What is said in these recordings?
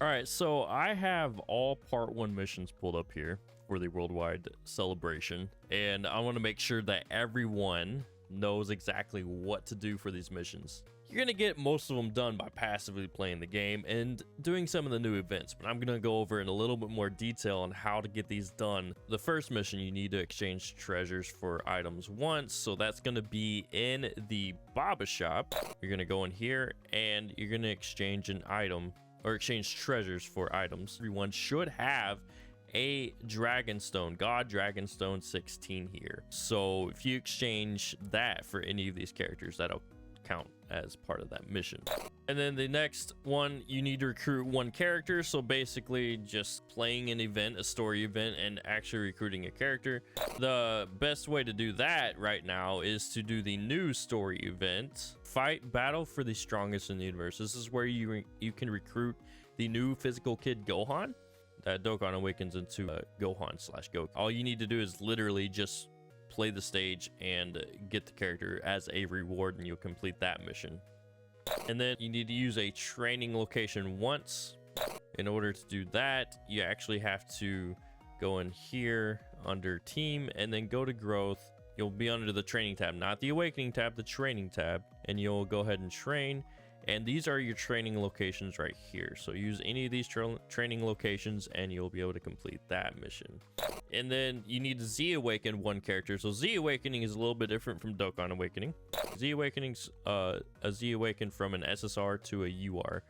All right, so I have all part 1 missions pulled up here for the worldwide celebration, and I want to make sure that everyone knows exactly what to do for these missions. You're going to get most of them done by passively playing the game and doing some of the new events, but I'm going to go over in a little bit more detail on how to get these done. The first mission, you need to exchange treasures for items once, so that's going to be in the Baba shop. You're going to go in here and you're going to exchange an item or exchange treasures for items. Everyone should have a Dragonstone, God Dragonstone 16 here. So if you exchange that for any of these characters, that'll count as part of that mission. And then the next one, you need to recruit 1 character. So basically just playing an event, a story event, and actually recruiting a character. The best way to do that right now is to do the new story event, Fight Battle for the Strongest in the Universe. This is where you can recruit the new physical kid Gohan. That Dokkan awakens into Gohan/Goku. All you need to do is literally just play the stage and get the character as a reward, and you'll complete that mission. And then you need to use a training location once. In order to do that, you actually have to go in here under team and then go to growth. You'll be under the training tab, not the awakening tab, the training tab, and you'll go ahead and train. And these are your training locations right here. So use any of these training locations and you'll be able to complete that mission. And then you need to Z awaken 1 character. So Z awakening is a little bit different from Dokkan awakening. Z awakening's a Z awaken from an SSR to a UR.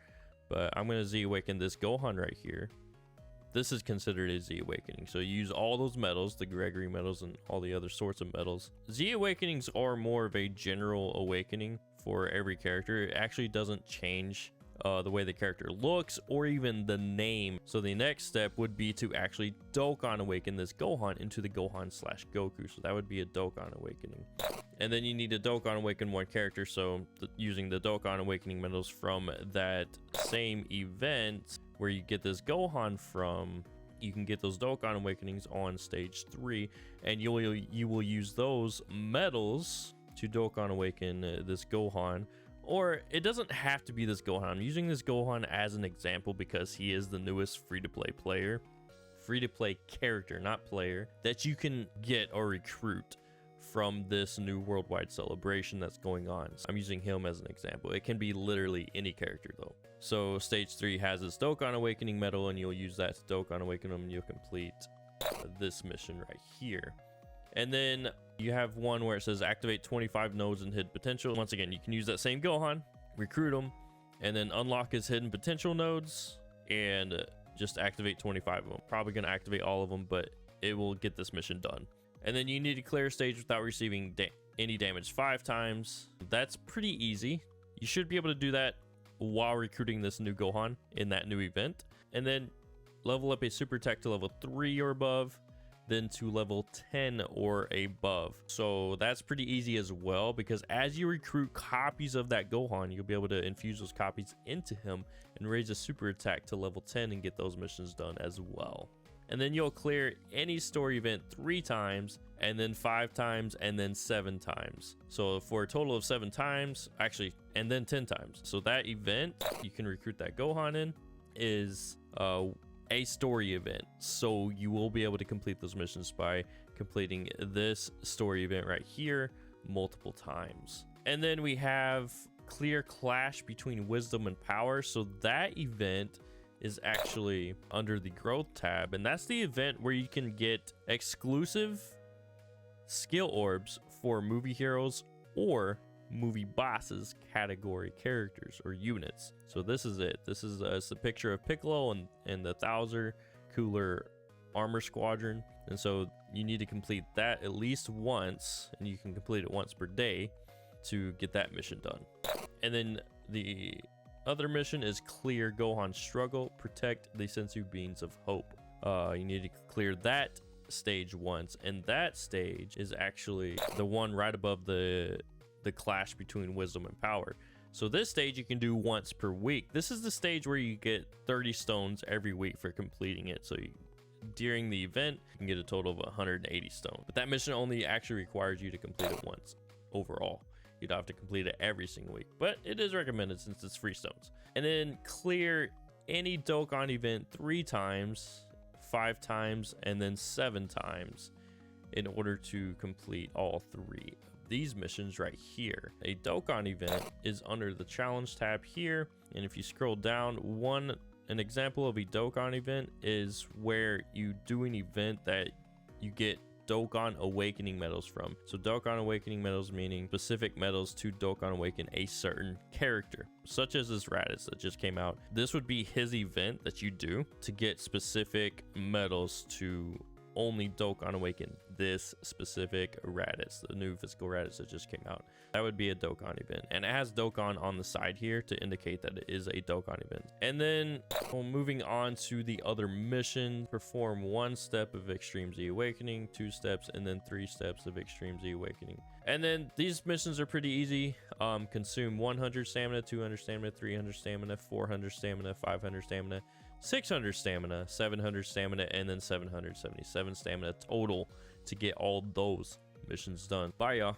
But I'm going to Z awaken this Gohan right here. This is considered a Z awakening. So you use all those medals, the Gregory medals and all the other sorts of medals. Z awakenings are more of a general awakening for every character. It actually doesn't change the way the character looks or even the name. So the next step would be to actually Dokkan awaken this Gohan into the Gohan/Goku. So that would be a Dokkan awakening. And then you need to Dokkan awaken 1 character. So using the Dokkan awakening medals from that same event where you get this Gohan from, you can get those Dokkan awakenings on stage 3, and you will use those medals to Dokkan awaken this Gohan. Or it doesn't have to be this Gohan. I'm using this Gohan as an example because he is the newest free-to-play character, not player, that you can get or recruit from this new worldwide celebration that's going on. So I'm using him as an example. It can be literally any character though. So stage 3 has this Dokkan awakening medal, and you'll use that to Dokkan awaken him, and you'll complete this mission right here. And then you have one where it says activate 25 nodes and hidden potential. Once again, you can use that same Gohan, recruit him, and then unlock his hidden potential nodes and just activate 25 of them. Probably going to activate all of them, but it will get this mission done. And then you need to clear a stage without receiving any damage 5 times. That's pretty easy. You should be able to do that while recruiting this new Gohan in that new event. And then level up a super tech to level 3 or above, then to level 10 or above. So that's pretty easy as well, because as you recruit copies of that Gohan, you'll be able to infuse those copies into him and raise a super attack to level 10 and get those missions done as well. And then you'll clear any story event 3 times, and then 5 times, and then 7 times. So for a total of 7 times, actually, and then 10 times. So that event you can recruit that Gohan in is a story event. So you will be able to complete those missions by completing this story event right here multiple times. And then we have clear clash between wisdom and power. So that event is actually under the growth tab, and that's the event where you can get exclusive skill orbs for movie heroes or movie bosses category characters or units. So this is it. This is it's a picture of Piccolo and the Thouser Cooler Armor Squadron, and so you need to complete that at least once, and you can complete it once per day to get that mission done. And then the other mission is clear Gohan Struggle, protect the Sensu Beans of Hope. You need to clear that stage once, and that stage is actually the one right above the clash between wisdom and power. So this stage you can do once per week. This is the stage where you get 30 stones every week for completing it. So during the event, you can get a total of 180 stones. But that mission only actually requires you to complete it once overall. You don't have to complete it every single week, but it is recommended since it's free stones. And then clear any Dokkan event 3 times, 5 times, and then 7 times in order to complete all 3 of these missions right here. A Dokkan event is under the challenge tab here, and if you scroll down, an example of a Dokkan event is where you do an event that you get Dokkan Awakening medals from. So Dokkan Awakening medals meaning specific medals to Dokkan Awaken a certain character, such as this Raditz that just came out. This would be his event that you do to get specific medals to only Dokkan Awaken this specific Raditz, the new physical Raditz that just came out. That would be a Dokkan event, and it has Dokkan on the side here to indicate that it is a Dokkan event. And then moving on to the other mission, perform 1 step of Extreme Z Awakening, 2 steps, and then 3 steps of Extreme Z Awakening. And then these missions are pretty easy. Consume 100 stamina, 200 stamina, 300 stamina, 400 stamina, 500 stamina, 600 stamina, 700 stamina, and then 777 stamina total to get all those missions done. Bye, y'all.